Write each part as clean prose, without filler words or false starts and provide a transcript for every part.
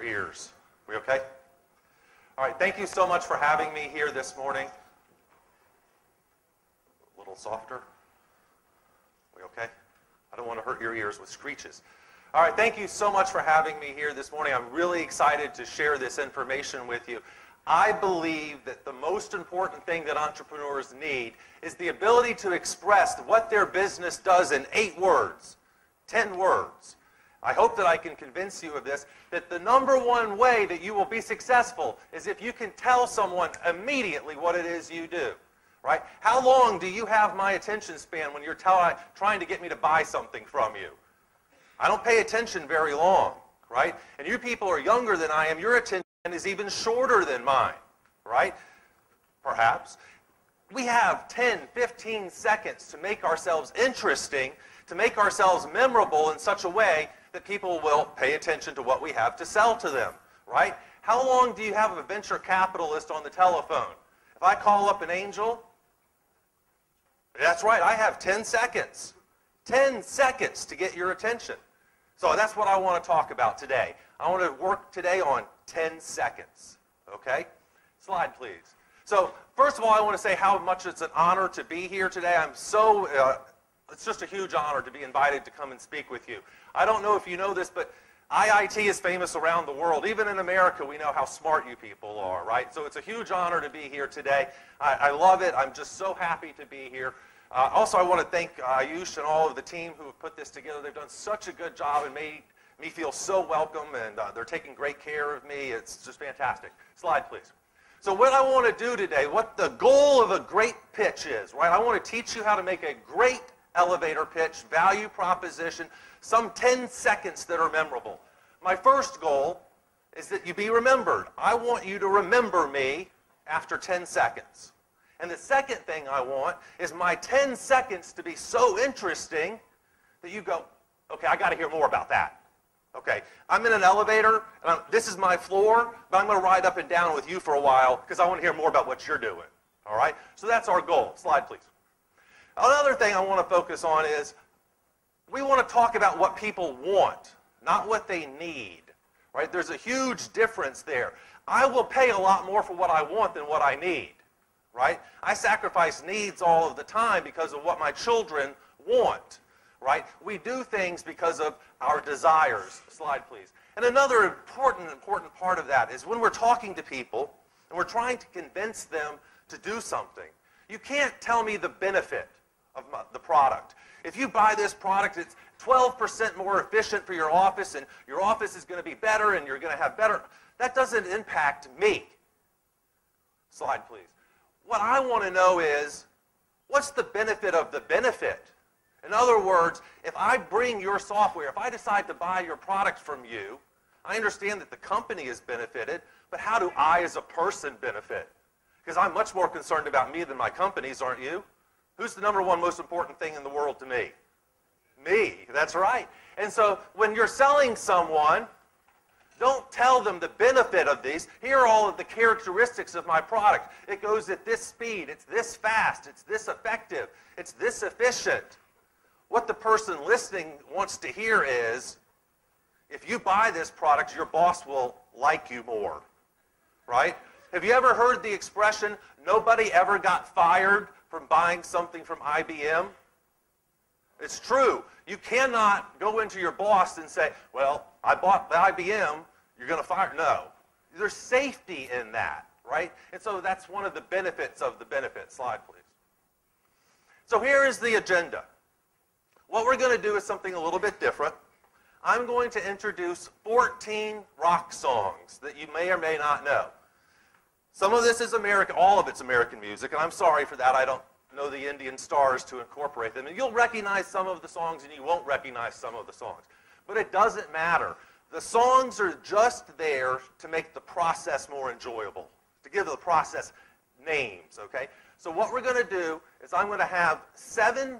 your ears. We okay? All right, thank you so much for having me here this morning. A little softer. We okay? I don't want to hurt your ears with screeches. All right, thank you so much for having me here this morning. I'm really excited to share this information with you. I believe that the most important thing that entrepreneurs need is the ability to express what their business does in 8 words, 10 words. I hope that I can convince you of this, that the number one way that you will be successful is if you can tell someone immediately what it is you do, right? How long do you have my attention span when you're trying to get me to buy something from you? I don't pay attention very long, right? And you people are younger than I am. Your attention is even shorter than mine, right? Perhaps. We have 10, 15 seconds to make ourselves interesting, to make ourselves memorable in such a way that people will pay attention to what we have to sell to them, right? How long do you have a venture capitalist on the telephone? If I call up an angel, that's right, I have 10 seconds. 10 seconds to get your attention. So that's what I want to talk about today. I want to work today on 10 seconds, okay? Slide, please. So first of all, I want to say how much it's an honor to be here today. It's just a huge honor to be invited to come and speak with you. I don't know if you know this, but IIT is famous around the world. Even in America, we know how smart you people are, right? So it's a huge honor to be here today. I love it. I'm just so happy to be here. Also, I want to thank Ayush and all of the team who have put this together. They've done such a good job and made me feel so welcome, and they're taking great care of me. It's just fantastic. Slide, please. So what I want to do today, what the goal of a great pitch is, right? I want to teach you how to make a great elevator pitch, value proposition, some 10 seconds that are memorable. My first goal is that you be remembered. I want you to remember me after 10 seconds. And the second thing I want is my 10 seconds to be so interesting that you go, okay, I got to hear more about that. Okay, I'm in an elevator, and this is my floor, but I'm going to ride up and down with you for a while because I want to hear more about what you're doing. All right? So that's our goal. Slide, please. Another thing I want to focus on is we want to talk about what people want, not what they need. Right? There's a huge difference there. I will pay a lot more for what I want than what I need. Right? I sacrifice needs all of the time because of what my children want. Right? We do things because of our desires. Slide, please. And another important part of that is when we're talking to people and we're trying to convince them to do something, you can't tell me the benefit of the product. If you buy this product, it's 12% more efficient for your office, and your office is going to be better, and you're going to have better. That doesn't impact me. Slide, please. What I want to know is, what's the benefit of the benefit? In other words, if I bring your software, if I decide to buy your product from you, I understand that the company is benefited, but how do I as a person benefit? Because I'm much more concerned about me than my companies, aren't you? Who's the number one most important thing in the world to me? Me, that's right. And so when you're selling someone, don't tell them the benefit of these. Here are all of the characteristics of my product. It goes at this speed, it's this fast, it's this effective, it's this efficient. What the person listening wants to hear is, if you buy this product, your boss will like you more, right? Have you ever heard the expression, nobody ever got fired from buying something from IBM? It's true. You cannot go into your boss and say, well, I bought the IBM, you're going to fire. No. There's safety in that, right? And so that's one of the benefits of the benefit. Slide, please. So here is the agenda. What we're going to do is something a little bit different. I'm going to introduce 14 rock songs that you may or may not know. Some of this is American, all of it's American music, and I'm sorry for that. I don't know the Indian stars to incorporate them. And you'll recognize some of the songs, and you won't recognize some of the songs. But it doesn't matter. The songs are just there to make the process more enjoyable, to give the process names, okay? So what we're going to do is I'm going to have 7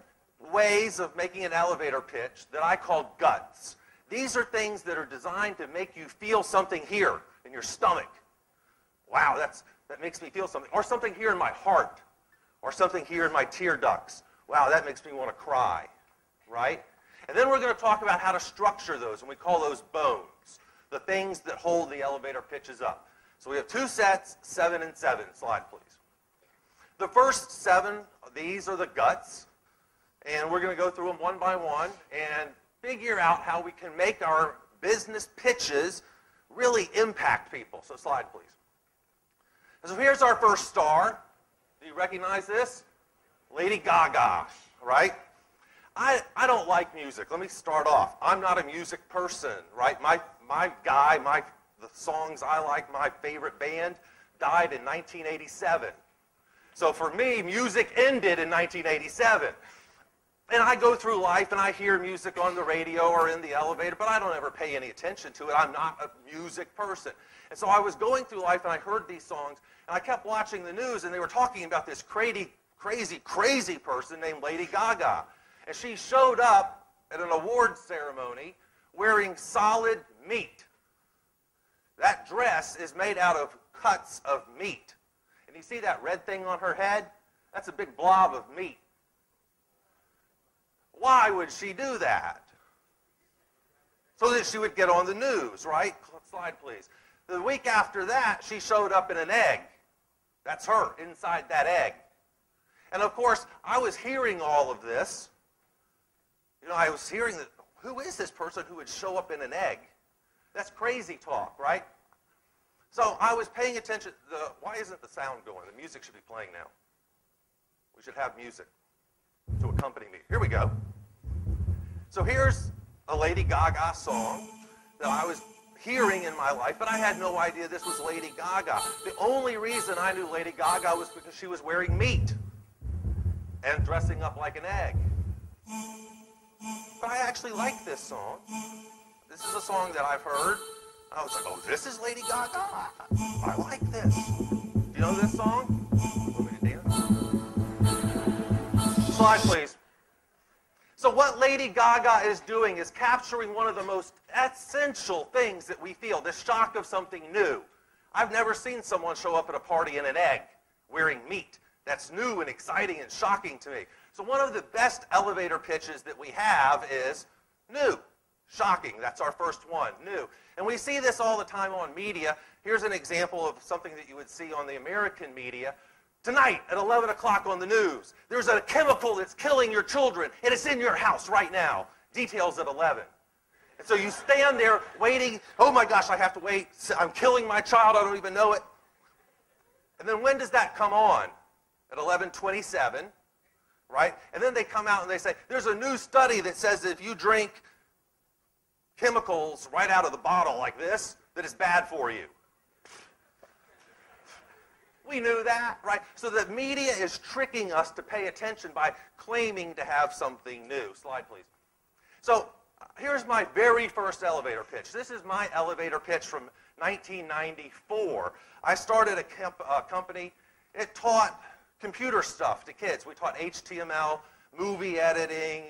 ways of making an elevator pitch that I call guts. These are things that are designed to make you feel something here in your stomach. Wow, that makes me feel something. Or something here in my heart. Or something here in my tear ducts. Wow, that makes me want to cry, right? And then we're going to talk about how to structure those, and we call those bones. the things that hold the elevator pitches up. So we have 2 sets, 7 and 7. Slide, please. The first 7, these are the guts, and we're going to go through them one by one and figure out how we can make our business pitches really impact people. So slide, please. So here's our first star. Do you recognize this? Lady Gaga, right? I don't like music. Let me start off. I'm not a music person, right? The songs I like, my favorite band, died in 1987. So for me, music ended in 1987. And I go through life and I hear music on the radio or in the elevator, but I don't ever pay any attention to it. I'm not a music person. And so I was going through life and I heard these songs, and I kept watching the news, and they were talking about this crazy person named Lady Gaga. And she showed up at an award ceremony wearing solid meat. That dress is made out of cuts of meat. And you see that red thing on her head? That's a big blob of meat. Why would she do that? So that she would get on the news, right? Slide, please. The week after that, she showed up in an egg. That's her, inside that egg. And of course, I was hearing all of this. You know, I was hearing that, who is this person who would show up in an egg? That's crazy talk, right? So I was paying attention. Why isn't the sound going? The music should be playing now. We should have music to accompany me. Here we go. So here's a Lady Gaga song that I was hearing in my life, but I had no idea this was Lady Gaga. The only reason I knew Lady Gaga was because she was wearing meat and dressing up like an egg. But I actually like this song. This is a song that I've heard. I was like, oh, this is Lady Gaga? I like this. Do you know this song? Want me to dance? Slide, please. So what Lady Gaga is doing is capturing one of the most essential things that we feel, the shock of something new. I've never seen someone show up at a party in an egg wearing meat. That's new and exciting and shocking to me. So one of the best elevator pitches that we have is new. Shocking. That's our first one, new. And we see this all the time on media. Here's an example of something that you would see on the American media. Tonight at 11 o'clock on the news, there's a chemical that's killing your children, and it's in your house right now. Details at 11. And so you stand there waiting. Oh my gosh, I have to wait. I'm killing my child. I don't even know it. And then when does that come on? At 11:27, right? And then they come out and they say, there's a new study that says that if you drink chemicals right out of the bottle like this, that it's bad for you. We knew that, right? So the media is tricking us to pay attention by claiming to have something new. Slide, please. So here's my very first elevator pitch. This is my elevator pitch from 1994. I started a company. It taught computer stuff to kids. We taught HTML, movie editing,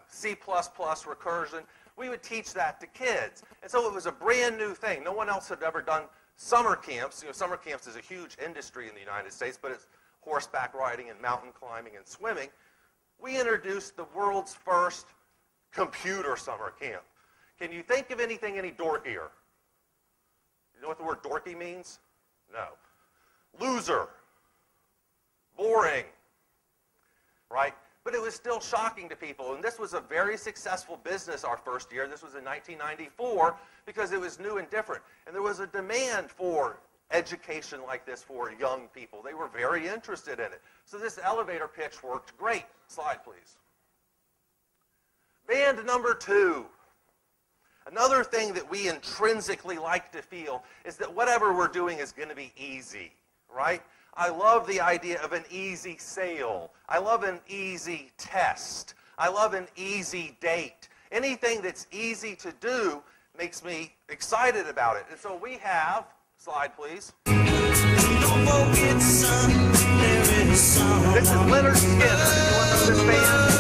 C++ recursion. We would teach that to kids. And so it was a brand new thing. No one else had ever done summer camps. You know, summer camps is a huge industry in the United States, but it's horseback riding and mountain climbing and swimming. We introduced the world's first computer summer camp. Can you think of anything any dorkier? You know what the word dorky means? No. Loser. Boring. Right? But it was still shocking to people. And this was a very successful business our first year. This was in 1994 because it was new and different. And there was a demand for education like this for young people. They were very interested in it. So this elevator pitch worked great. Slide, please. Band number 2. Another thing that we intrinsically like to feel is that whatever we're doing is going to be easy, right? I love the idea of an easy sale. I love an easy test. I love an easy date. Anything that's easy to do makes me excited about it. And so we have, slide please. This is Leonard Skinner. You want to know this band?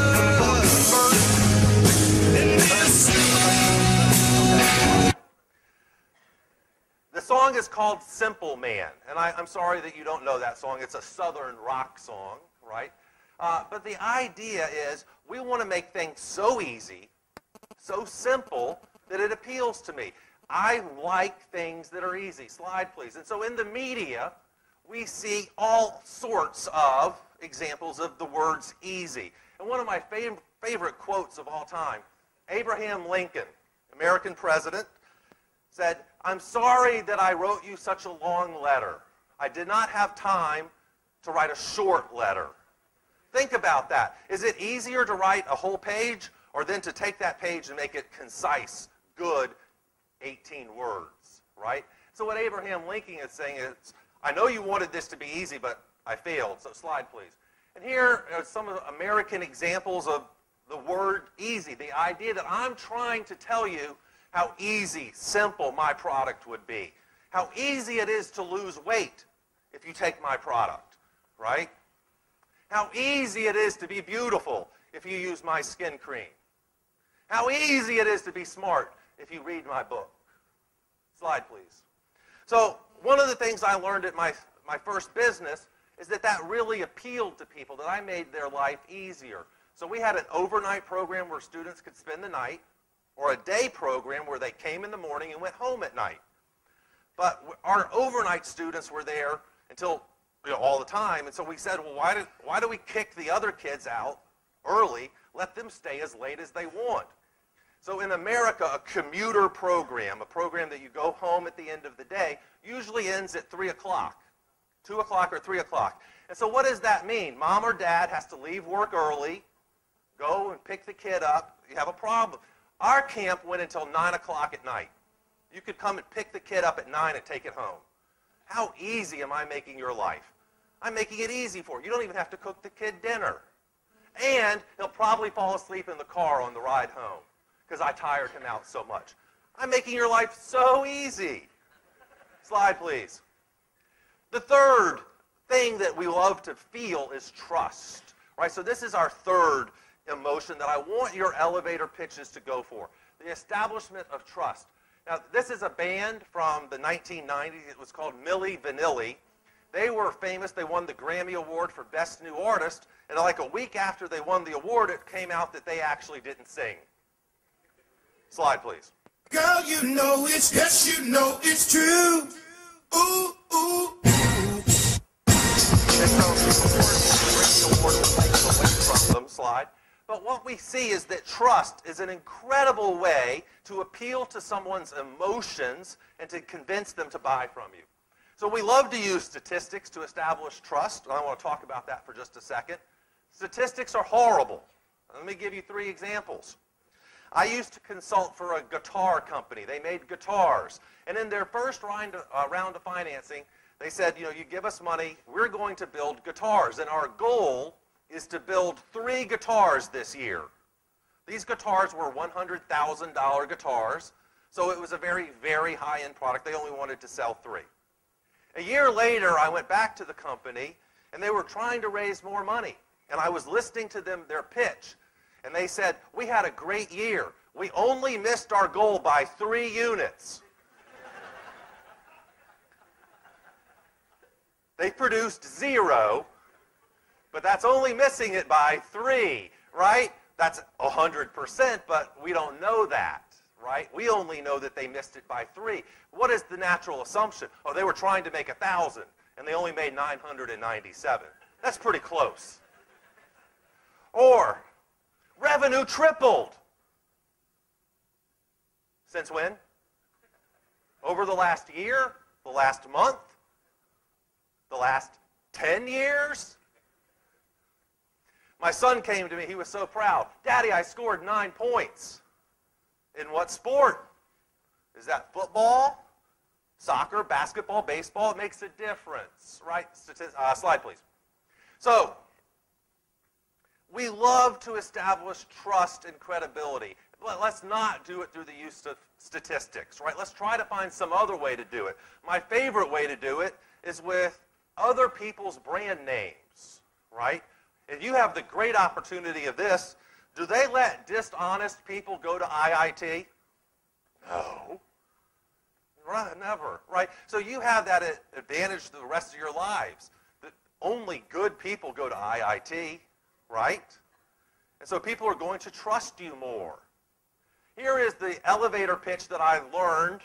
The song is called Simple Man, and I'm sorry that you don't know that song. It's a southern rock song, right? But the idea is we want to make things so easy, so simple, that it appeals to me. I like things that are easy. Slide, please. And so in the media, we see all sorts of examples of the words easy. And one of my favorite quotes of all time, Abraham Lincoln, American president, said, "I'm sorry that I wrote you such a long letter. I did not have time to write a short letter." Think about that. Is it easier to write a whole page or then to take that page and make it concise, good, 18 words, right? So what Abraham Lincoln is saying is, I know you wanted this to be easy, but I failed. So slide, please. And here are some of the American examples of the word easy, the idea that I'm trying to tell you how easy, simple my product would be. How easy it is to lose weight if you take my product, right? How easy it is to be beautiful if you use my skin cream. How easy it is to be smart if you read my book. Slide, please. So one of the things I learned at my first business is that really appealed to people, that I made their life easier. So we had an overnight program where students could spend the night, or a day program where they came in the morning and went home at night. But our overnight students were there until all the time, and so we said, well, why do we kick the other kids out early, let them stay as late as they want? So in America, a commuter program, a program that you go home at the end of the day, usually ends at 3 o'clock, 2 o'clock or 3 o'clock. And so what does that mean? Mom or dad has to leave work early, go and pick the kid up. You have a problem. Our camp went until 9 o'clock at night. You could come and pick the kid up at 9 and take it home. How easy am I making your life? I'm making it easy for you. You don't even have to cook the kid dinner. And he'll probably fall asleep in the car on the ride home because I tired him out so much. I'm making your life so easy. Slide, please. The third thing that we love to feel is trust, right? So this is our third emotion that I want your elevator pitches to go for, the establishment of trust. Now, this is a band from the 1990s. It was called Milli Vanilli. They were famous. They won the Grammy Award for Best New Artist, and like a week after they won the award, it came out that they actually didn't sing. Slide, please. Girl, you know it's, yes, you know it's true. Ooh, ooh, ooh. And so the award was taken away from them. Slide. But what we see is that trust is an incredible way to appeal to someone's emotions and to convince them to buy from you. So we love to use statistics to establish trust, and I want to talk about that for just a second. Statistics are horrible. Let me give you 3 examples. I used to consult for a guitar company. They made guitars. And in their first round of financing, they said, you give us money, we're going to build guitars. And our goal is to build 3 guitars this year. These guitars were $100,000 guitars, so it was a very, very high-end product. They only wanted to sell 3. A year later, I went back to the company, and they were trying to raise more money. And I was listening to them, their pitch. And they said, we had a great year. We only missed our goal by 3 units. They produced 0, but that's only missing it by 3, right? That's 100%, but we don't know that, right? We only know that they missed it by 3. What is the natural assumption? Oh, they were trying to make 1,000, and they only made 997. That's pretty close. Or, revenue tripled. Since when? Over the last year? The last month? The last 10 years? My son came to me. He was so proud. Daddy, I scored 9 points. In what sport? Is that football, soccer, basketball, baseball? It makes a difference, right? Slide, please. So, we love to establish trust and credibility. But let's not do it through the use of statistics, right? Let's try to find some other way to do it. My favorite way to do it is with other people's brand names, right? If you have the great opportunity of this, do they let dishonest people go to IIT? No. Right, never, right? So you have that advantage the rest of your lives. That only good people go to IIT, right? And so people are going to trust you more. Here is the elevator pitch that I learned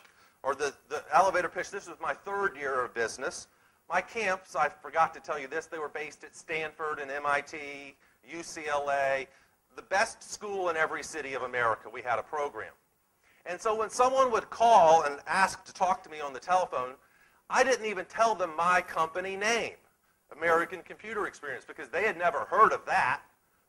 or the elevator pitch. This was my 3rd year of business. My camps, I forgot to tell you this, they were based at Stanford and MIT, UCLA, the best school in every city of America. We had a program. And so when someone would call and ask to talk to me on the telephone, I didn't even tell them my company name, American Computer Experience, because they had never heard of that,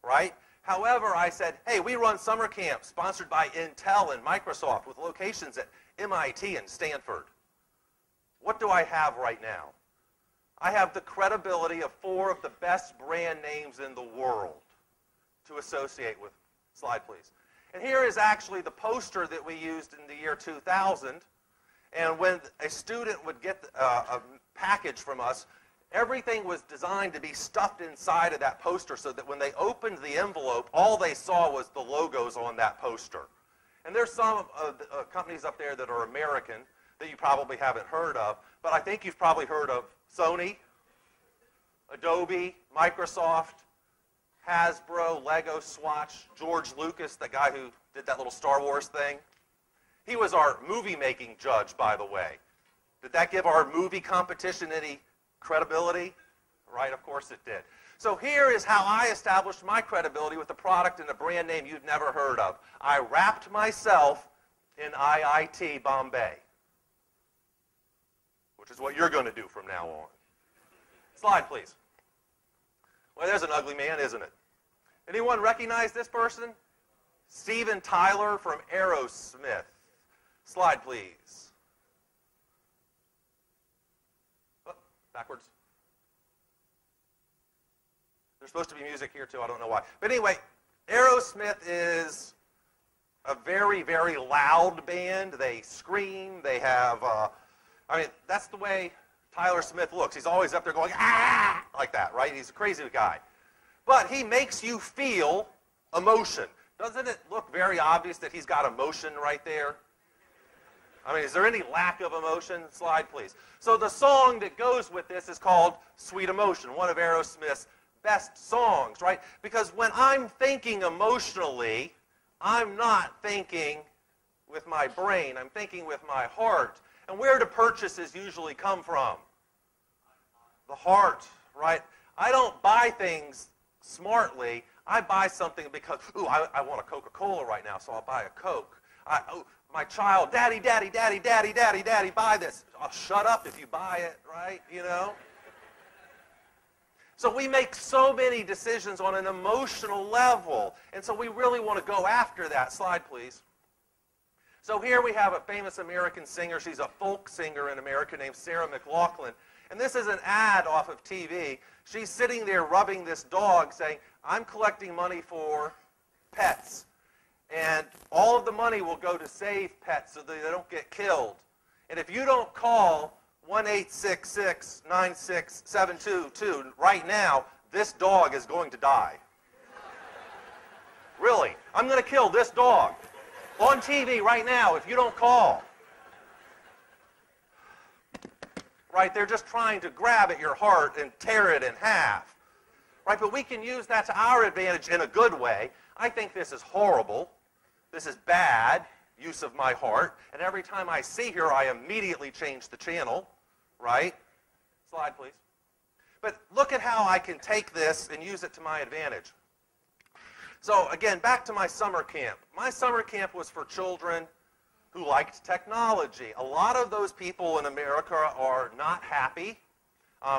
right? However, I said, hey, we run summer camps sponsored by Intel and Microsoft with locations at MIT and Stanford. What do I have right now? I have the credibility of 4 of the best brand names in the world to associate with. Slide, please. And here is actually the poster that we used in the year 2000. And when a student would get a package from us, everything was designed to be stuffed inside of that poster so that when they opened the envelope, all they saw was the logos on that poster. And there's some companies up there that are American that you probably haven't heard of, but I think you've probably heard of Sony, Adobe, Microsoft, Hasbro, Lego, Swatch, George Lucas, the guy who did that little Star Wars thing. He was our movie-making judge, by the way. Did that give our movie competition any credibility? Right, of course it did. So here is how I established my credibility with a product and a brand name you'd never heard of. I wrapped myself in IIT Bombay, which is what you're going to do from now on. Slide, please. Well, there's an ugly man, isn't it? Anyone recognize this person? Steven Tyler from Aerosmith. Slide, please. Oh, backwards. There's supposed to be music here, too. I don't know why. But anyway, Aerosmith is a very, very loud band. They scream. They have, I mean, that's the way Tyler Smith looks. He's always up there going, ah, like that, right? He's a crazy guy. But he makes you feel emotion. Doesn't it look very obvious that he's got emotion right there? I mean, is there any lack of emotion? Slide, please. So the song that goes with this is called Sweet Emotion, one of Aerosmith's best songs, right? Because when I'm thinking emotionally, I'm not thinking with my brain. I'm thinking with my heart. And where do purchases usually come from? The heart, right? I don't buy things smartly. I buy something because, ooh, I want a Coca-Cola right now, so I'll buy a Coke. My child, daddy, daddy, daddy, daddy, daddy, daddy, buy this. Oh, shut up if you buy it, right? You know? So we make so many decisions on an emotional level, and so we really want to go after that. Slide, please. So here we have a famous American singer. She's a folk singer in America named Sarah McLachlan. And this is an ad off of TV. She's sitting there rubbing this dog saying, I'm collecting money for pets. And all of the money will go to save pets so that they don't get killed. And if you don't call 1-866-96722 right now, this dog is going to die. Really, I'm going to kill this dog on TV right now if you don't call. Right, they're just trying to grab at your heart and tear it in half. Right, but we can use that to our advantage in a good way. I think this is horrible. This is bad use of my heart. And every time I see her, I immediately change the channel. Right? Slide, please. But look at how I can take this and use it to my advantage. So again, back to my summer camp. My summer camp was for children who liked technology. A lot of those people in America are not happy.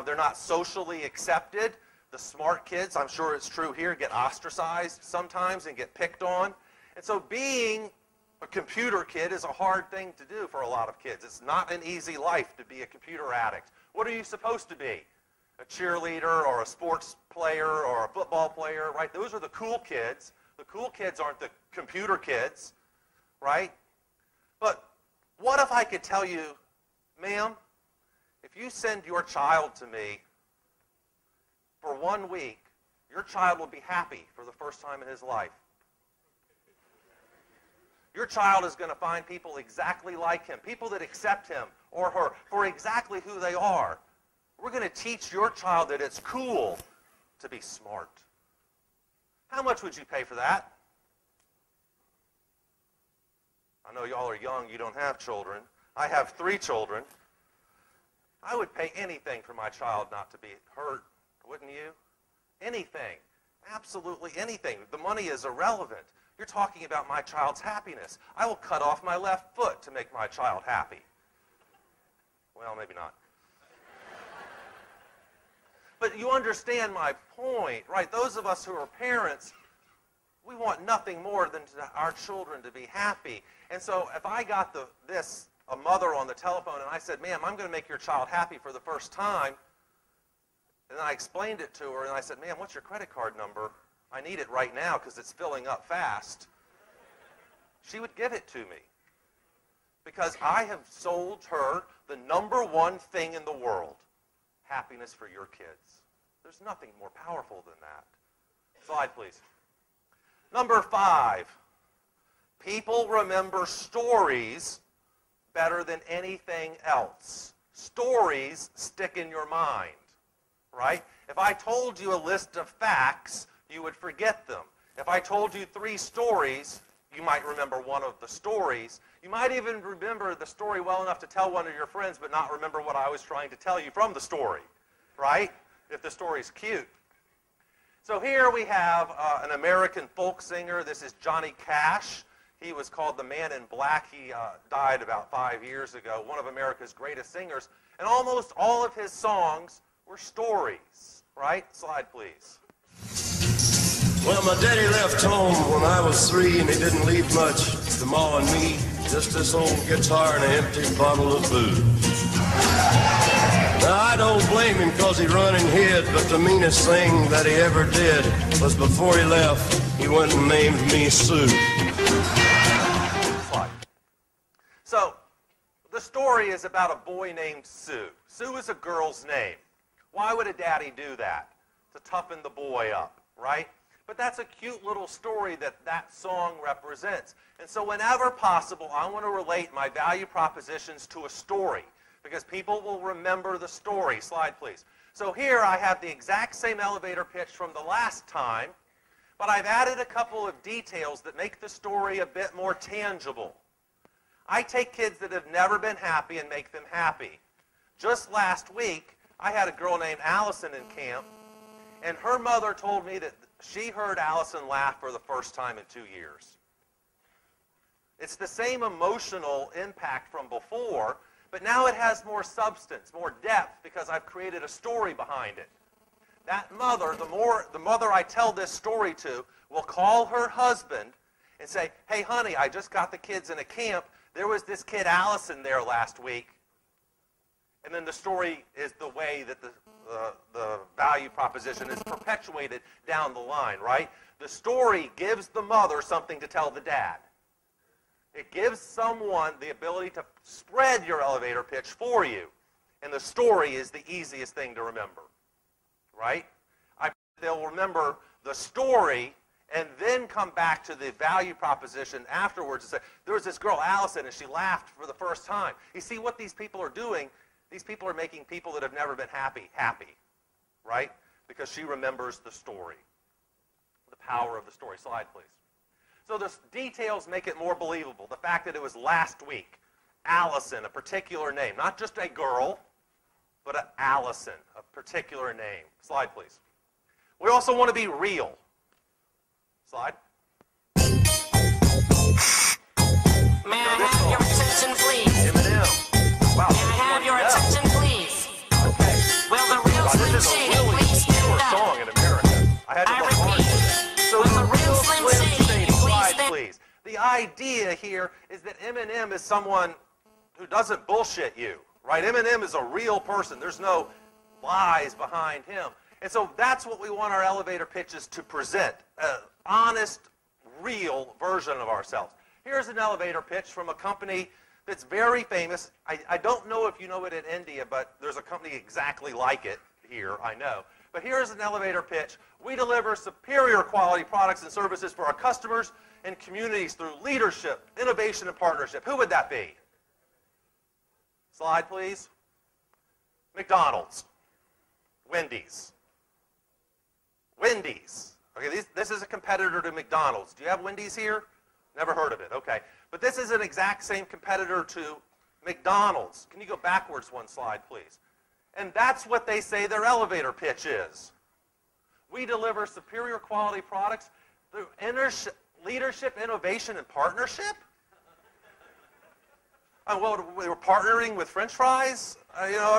They're not socially accepted. The smart kids, I'm sure it's true here, get ostracized sometimes and get picked on. And so being a computer kid is a hard thing to do for a lot of kids. It's not an easy life to be a computer addict. What are you supposed to be? A cheerleader or a sports player or a football player, right? Those are the cool kids. The cool kids aren't the computer kids, right? But what if I could tell you, ma'am, if you send your child to me for 1 week, your child will be happy for the first time in his life. Your child is going to find people exactly like him, people that accept him or her for exactly who they are. We're going to teach your child that it's cool to be smart. How much would you pay for that? I know y'all are young, you don't have children. I have 3 children. I would pay anything for my child not to be hurt, wouldn't you? Anything. Absolutely anything. The money is irrelevant. You're talking about my child's happiness. I will cut off my left foot to make my child happy. Well, maybe not. But you understand my point, right? Those of us who are parents, we want nothing more than our children to be happy. And so if I got a mother on the telephone and I said, ma'am, I'm going to make your child happy for the first time, and I explained it to her and I said, ma'am, what's your credit card number? I need it right now because it's filling up fast. She would give it to me because I have sold her the #1 thing in the world, happiness for your kids. There's nothing more powerful than that. Slide, please. Number 5, people remember stories better than anything else. Stories stick in your mind, right? If I told you a list of facts, you would forget them. If I told you 3 stories, you might remember one of the stories. You might even remember the story well enough to tell one of your friends, but not remember what I was trying to tell you from the story, right? If the story's cute. So here we have an American folk singer. This is Johnny Cash. He was called the Man in Black. He died about 5 years ago, one of America's greatest singers. And almost all of his songs were stories, right? Slide, please. Well, my daddy left home when I was 3, and he didn't leave much to Ma and me, just this old guitar and an empty bottle of booze. Now, I don't blame him because he run and hid, but the meanest thing that he ever did was before he left, he went and named me Sue. Slide. So, the story is about a boy named Sue. Sue is a girl's name. Why would a daddy do that? To toughen the boy up, right? But that's a cute little story that song represents. And so whenever possible, I want to relate my value propositions to a story because people will remember the story. Slide, please. So here I have the exact same elevator pitch from the last time, but I've added a couple of details that make the story a bit more tangible. I take kids that have never been happy and make them happy. Just last week, I had a girl named Allison in camp, and her mother told me that she heard Allison laugh for the first time in 2 years. It's the same emotional impact from before, but now it has more substance, more depth, because I've created a story behind it. That mother, the mother I tell this story to, will call her husband and say, hey, honey, I just got the kids in a camp. There was this kid Allison there last week. And then the story is the way that the value proposition is perpetuated down the line, right? The story gives the mother something to tell the dad. It gives someone the ability to spread your elevator pitch for you. And the story is the easiest thing to remember, right? They'll remember the story and then come back to the value proposition afterwards and say, there was this girl, Allison, and she laughed for the first time. You see what these people are doing? These people are making people that have never been happy, right? Because she remembers the story, the power of the story. Slide, please. So the details make it more believable. The fact that it was last week, Allison, a particular name, not just a girl, but an Allison, a particular name. Slide, please. We also want to be real. Slide. May I have your attention, please? M&M. Wow. May I have your attention, please? Okay. Will the real Wow, Slim this is a Shady really please stand pure up? song in America. I had to work hard for that. So Will the the real real Slim Slim Shady Shady, please slide, stand- please. The idea here is that Eminem is someone who doesn't bullshit you, right? Eminem is a real person. There's no lies behind him. And so that's what we want our elevator pitches to present, an honest, real version of ourselves. Here's an elevator pitch from a company that's very famous. I don't know if you know it in India, but there's a company exactly like it here, I know. But here's an elevator pitch. We deliver superior quality products and services for our customers and communities through leadership, innovation, and partnership. Who would that be? Slide, please. McDonald's. Wendy's. Wendy's. Okay, this is a competitor to McDonald's. Do you have Wendy's here? Never heard of it. Okay. But this is an exact same competitor to McDonald's. Can you go backwards one slide, please? And that's what they say their elevator pitch is. We deliver superior quality products through leadership, innovation, and partnership? Well, we were partnering with French fries?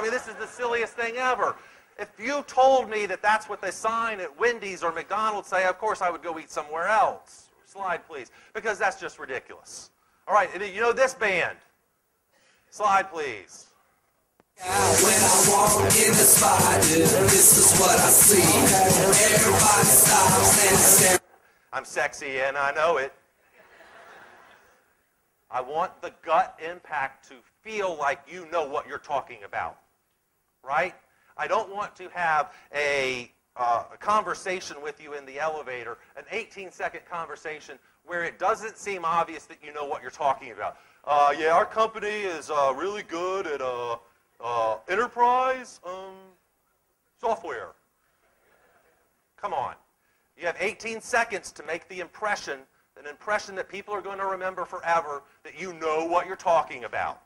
This is the silliest thing ever. If you told me that that's what they sign at Wendy's or McDonald's say, of course I would go eat somewhere else. Slide, please, because that's just ridiculous. All right, you know this band. Slide, please. When I walk in the spot, this is what I see. Everybody stops and stares. I'm sexy and I know it. I want the gut impact to feel like you know what you're talking about, right? I don't want to have a conversation with you in the elevator, an 18-second conversation where it doesn't seem obvious that you know what you're talking about. Yeah, our company is really good at enterprise software. Come on. You have 18 seconds to make the impression, an impression that people are going to remember forever, that you know what you're talking about,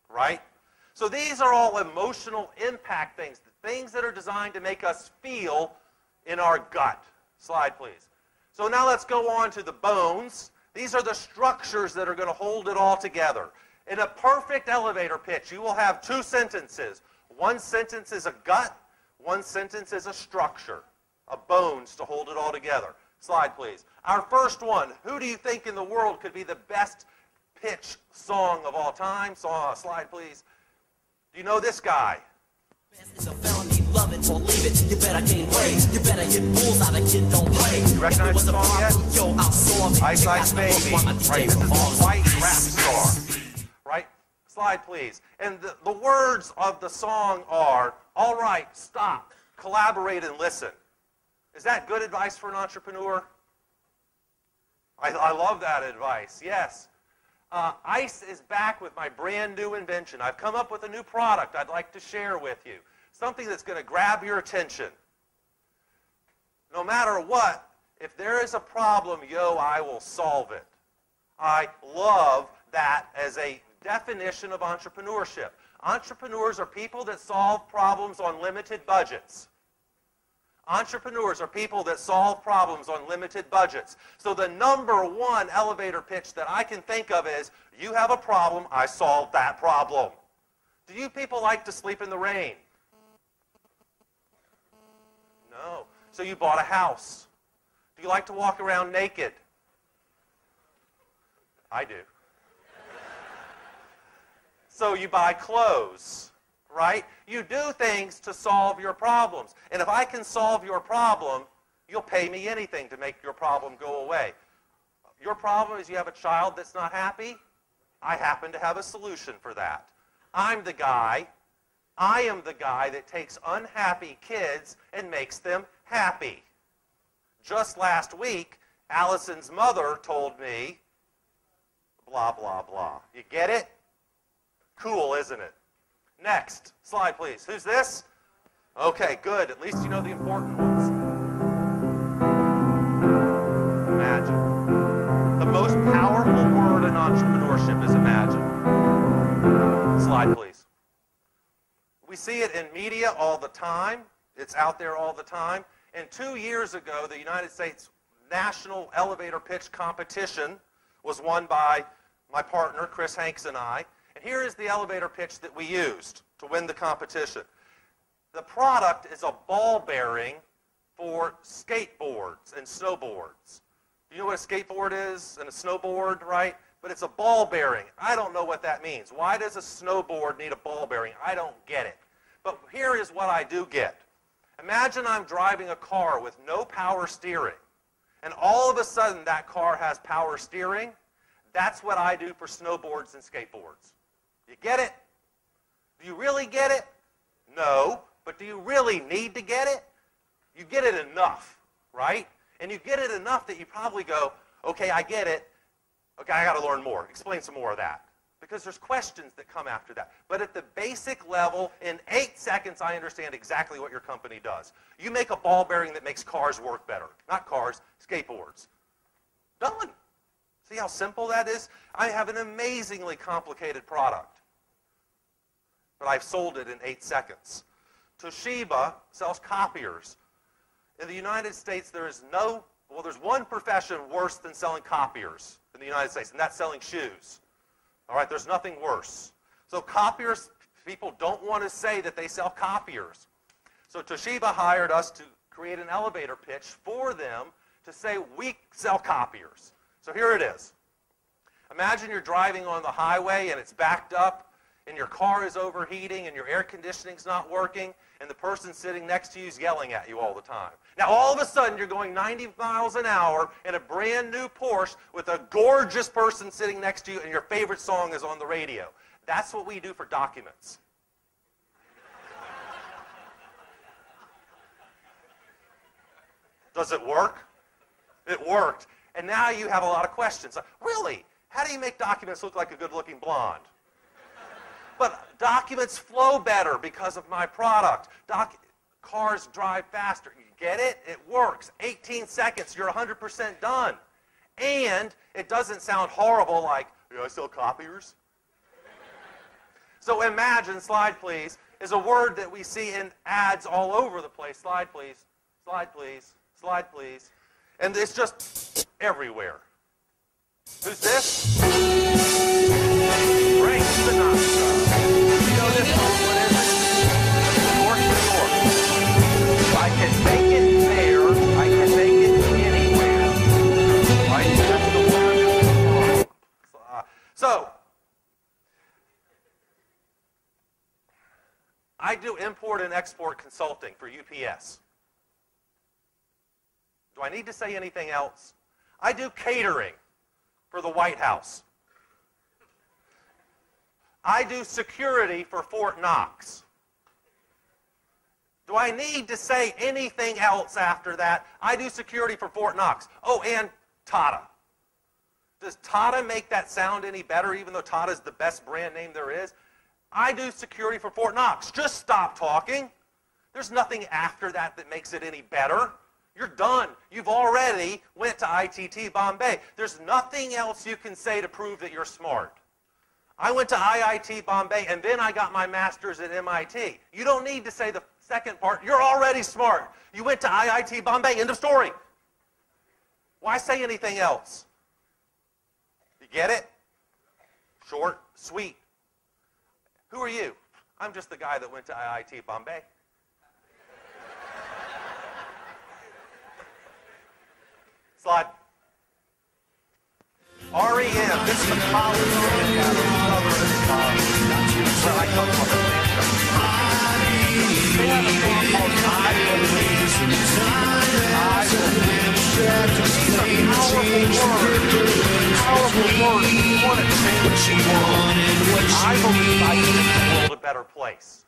right? So these are all emotional impact things, the things that are designed to make us feel in our gut. Slide, please. So now let's go on to the bones. These are the structures that are going to hold it all together. In a perfect elevator pitch, you will have two sentences. One sentence is a gut, one sentence is a structure, a bones to hold it all together. Slide, please. Our first one, who do you think in the world could be the best pitch song of all time? Slide, please. Do you know this guy? It's a felony, love it or leave it. You better gain weight. You better hit bulls out of kid, don't play. You recognize the song yet? Yo, I'll solve it. Ice Ice Baby. Right, this is a white rap star. Right? Slide, please. And the words of the song are, all right, stop, collaborate, and listen. Is that good advice for an entrepreneur? I love that advice, yes. ICE is back with my brand new invention. I've come up with a new product I'd like to share with you. Something that's going to grab your attention. No matter what, if there is a problem, I will solve it. I love that as a definition of entrepreneurship. Entrepreneurs are people that solve problems on limited budgets. Entrepreneurs are people that solve problems on limited budgets. So the number one elevator pitch that I can think of is, you have a problem, I solved that problem. Do you people like to sleep in the rain? No. So you bought a house. Do you like to walk around naked? I do. So you buy clothes. Right? You do things to solve your problems. And if I can solve your problem, you'll pay me anything to make your problem go away. Your problem is you have a child that's not happy. I happen to have a solution for that. I am the guy that takes unhappy kids and makes them happy. Just last week, Allison's mother told me, blah, blah, blah. You get it? Cool, isn't it? Next. Slide, please. Who's this? Okay, good. At least you know the important ones. Imagine. The most powerful word in entrepreneurship is imagine. Slide, please. We see it in media all the time. It's out there all the time. And 2 years ago, the United States National Elevator Pitch Competition was won by my partner, Chris Hanks, and I. And here is the elevator pitch that we used to win the competition. The product is a ball bearing for skateboards and snowboards. You know what a skateboard is and a snowboard, right? But it's a ball bearing. I don't know what that means. Why does a snowboard need a ball bearing? I don't get it. But here is what I do get. Imagine I'm driving a car with no power steering, and all of a sudden that car has power steering. That's what I do for snowboards and skateboards. You get it? Do you really get it? No. But do you really need to get it? You get it enough, right? And you get it enough that you probably go, okay, I get it. Okay, I got to learn more. Explain some more of that. Because there's questions that come after that. But at the basic level, in 8 seconds, I understand exactly what your company does. You make a ball bearing that makes cars work better. Not cars, skateboards. Done. See how simple that is? I have an amazingly complicated product. but I've sold it in 8 seconds. Toshiba sells copiers. In the United States, there's one profession worse than selling copiers in the United States, and that's selling shoes. All right, there's nothing worse. So copiers, people don't want to say that they sell copiers. So Toshiba hired us to create an elevator pitch for them to say we sell copiers. So here it is. Imagine you're driving on the highway and it's backed up and your car is overheating and your air conditioning's not working and the person sitting next to you is yelling at you all the time. Now all of a sudden you're going 90 miles an hour in a brand new Porsche with a gorgeous person sitting next to you and your favorite song is on the radio. That's what we do for documents. Does it work? It worked. And now you have a lot of questions. Really? How do you make documents look like a good-looking blonde? But documents flow better because of my product. Cars drive faster. You get it? It works. 18 seconds, you're 100% done. And it doesn't sound horrible like, yeah, I sell copiers. So imagine, slide please, is a word that we see in ads all over the place. Slide please, slide please, slide please. And it's just everywhere. Who's this? Frank Sinatra. You know this song, what is it? North to North. I can make it there, I can make it anywhere. Right? That's the word. So, I do import and export consulting for UPS. Do I need to say anything else? I do catering for the White House. I do security for Fort Knox. Do I need to say anything else after that? I do security for Fort Knox. Oh, and Tata. Does Tata make that sound any better, even though Tata is the best brand name there is? I do security for Fort Knox. Just stop talking. There's nothing after that that makes it any better. You're done. You've already went to ITT Bombay. There's nothing else you can say to prove that you're smart. I went to IIT Bombay, and then I got my master's at MIT. You don't need to say the second part. You're already smart. You went to IIT Bombay. End of story. Why say anything else? You get it? Short, sweet. Who are you? I'm just the guy that went to IIT Bombay. Slide. REM. This is the college student out of Southern, where I come from, Atlanta. They have a song called I Believe. I Believe. These are powerful words. You want to change the world. I believe I can make the world a better place.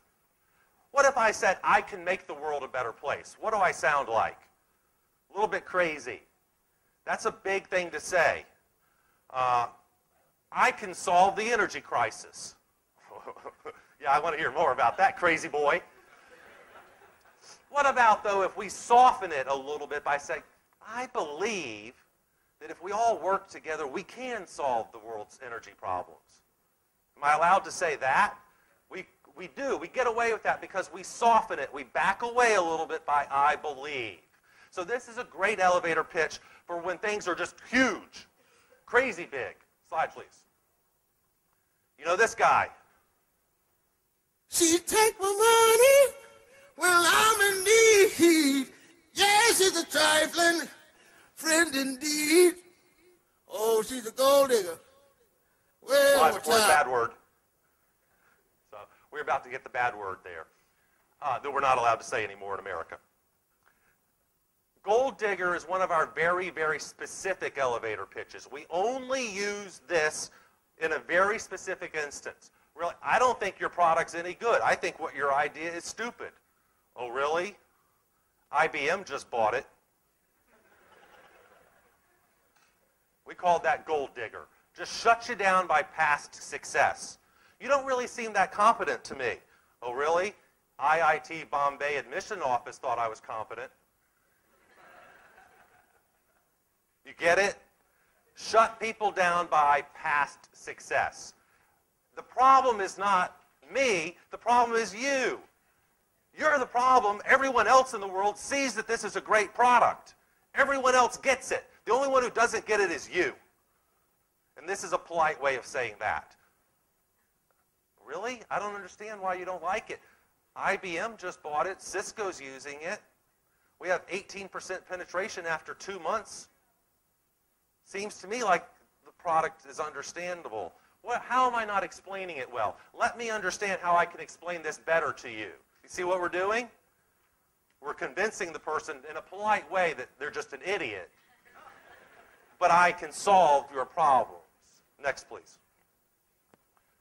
What if I said I can make the world a better place? What do I sound like? A little bit crazy. That's a big thing to say. I can solve the energy crisis. Yeah, I want to hear more about that, crazy boy. What about, though, if we soften it a little bit by saying, I believe that if we all work together, we can solve the world's energy problems. Am I allowed to say that? We do. We get away with that because we soften it. We back away a little bit by I believe. So this is a great elevator pitch for when things are just huge, crazy big. Slide, please. You know this guy. She take my money when I'm in need. Yes, she's a trifling friend indeed. Oh, she's a gold digger. Well, Slide before the bad word. So we're about to get the bad word there that we're not allowed to say anymore in America. Gold digger is one of our very, very specific elevator pitches. We only use this in a very specific instance. Really, I don't think your product's any good. I think what your idea is stupid. Oh, really? IBM just bought it. We called that gold digger. Just shuts you down by past success. You don't really seem that competent to me. Oh, really? IIT Bombay admission office thought I was competent. You get it? Shut people down by past success. The problem is not me. The problem is you. You're the problem. Everyone else in the world sees that this is a great product. Everyone else gets it. The only one who doesn't get it is you. And this is a polite way of saying that. Really? I don't understand why you don't like it. IBM just bought it. Cisco's using it. We have 18% penetration after 2 months. Seems to me like the product is understandable. How am I not explaining it well? Let me understand how I can explain this better to you. You see what we're doing? We're convincing the person in a polite way that they're just an idiot. But I can solve your problems. Next, please.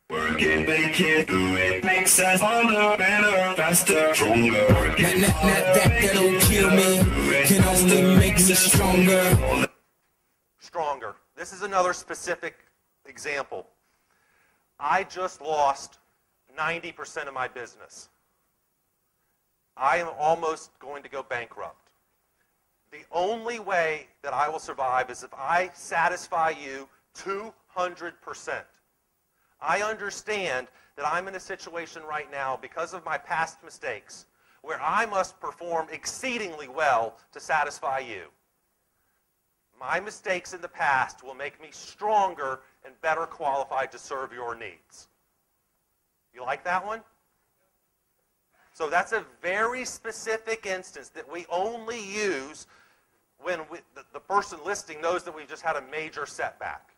Work it, make it, do it, makes us harder, better, faster, stronger. That don't kill me, can only make me stronger. Stronger. This is another specific example. I just lost 90% of my business. I am almost going to go bankrupt. The only way that I will survive is if I satisfy you 200%. I understand that I'm in a situation right now because of my past mistakes where I must perform exceedingly well to satisfy you. My mistakes in the past will make me stronger and better qualified to serve your needs. You like that one? So that's a very specific instance that we only use when the person listing knows that we've just had a major setback.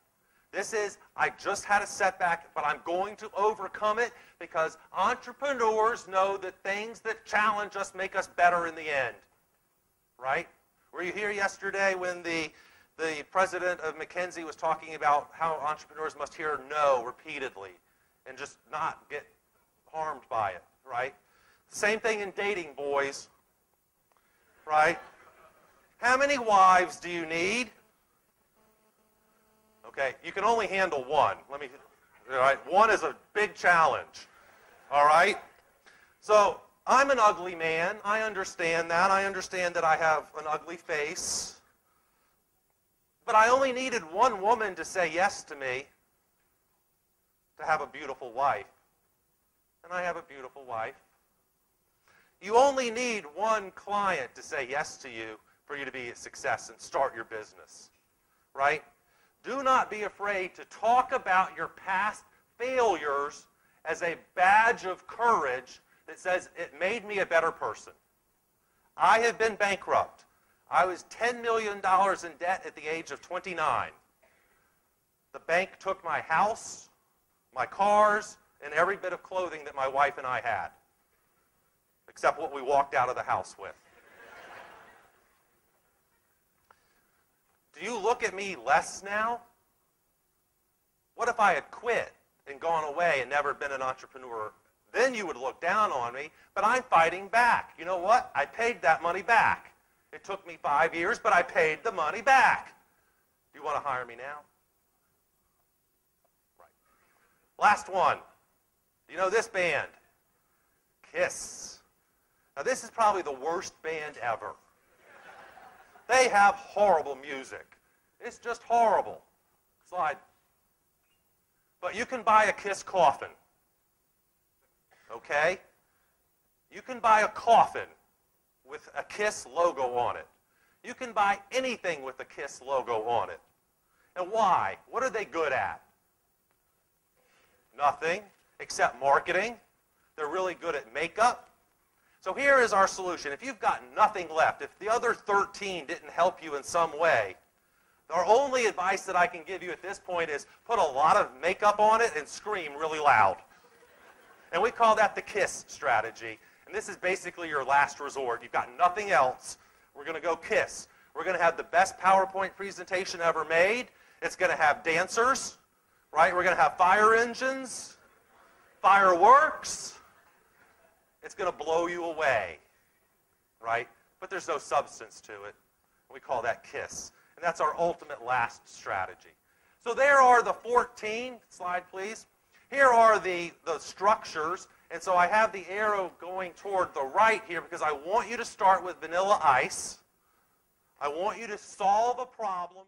This is, I just had a setback, but I'm going to overcome it because entrepreneurs know that things that challenge us make us better in the end. Right? Were you here yesterday when the president of McKinsey was talking about how entrepreneurs must hear no repeatedly and just not get harmed by it, right? Same thing in dating, boys, right? How many wives do you need? Okay, you can only handle one. All right, one is a big challenge, all right? So I'm an ugly man. I understand that. I understand that I have an ugly face. But I only needed one woman to say yes to me to have a beautiful wife. And I have a beautiful wife. You only need one client to say yes to you for you to be a success and start your business, right? Do not be afraid to talk about your past failures as a badge of courage that says it made me a better person. I have been bankrupt. I was $10 million in debt at the age of 29. The bank took my house, my cars, and every bit of clothing that my wife and I had, except what we walked out of the house with. Do you look at me less now? What if I had quit and gone away and never been an entrepreneur? Then you would look down on me, but I'm fighting back. You know what? I paid that money back. It took me 5 years, but I paid the money back. Do you want to hire me now? Right. Last one. Do you know this band? Kiss. Now, this is probably the worst band ever. They have horrible music. It's just horrible. Slide. But you can buy a Kiss coffin. Okay? You can buy a coffin with a Kiss logo on it. You can buy anything with a Kiss logo on it. And why? What are they good at? Nothing except marketing. They're really good at makeup. So here is our solution. If you've got nothing left, if the other 13 didn't help you in some way, our only advice that I can give you at this point is put a lot of makeup on it and scream really loud. And we call that the KISS strategy. And this is basically your last resort. You've got nothing else. We're going to go KISS. We're going to have the best PowerPoint presentation ever made. It's going to have dancers, right? We're going to have fire engines, fireworks. It's going to blow you away, right? But there's no substance to it. We call that KISS. And that's our ultimate last strategy. So there are the 14. Slide, please. Here are the structures. And so I have the arrow going toward the right here because I want you to start with vanilla ice. I want you to solve a problem.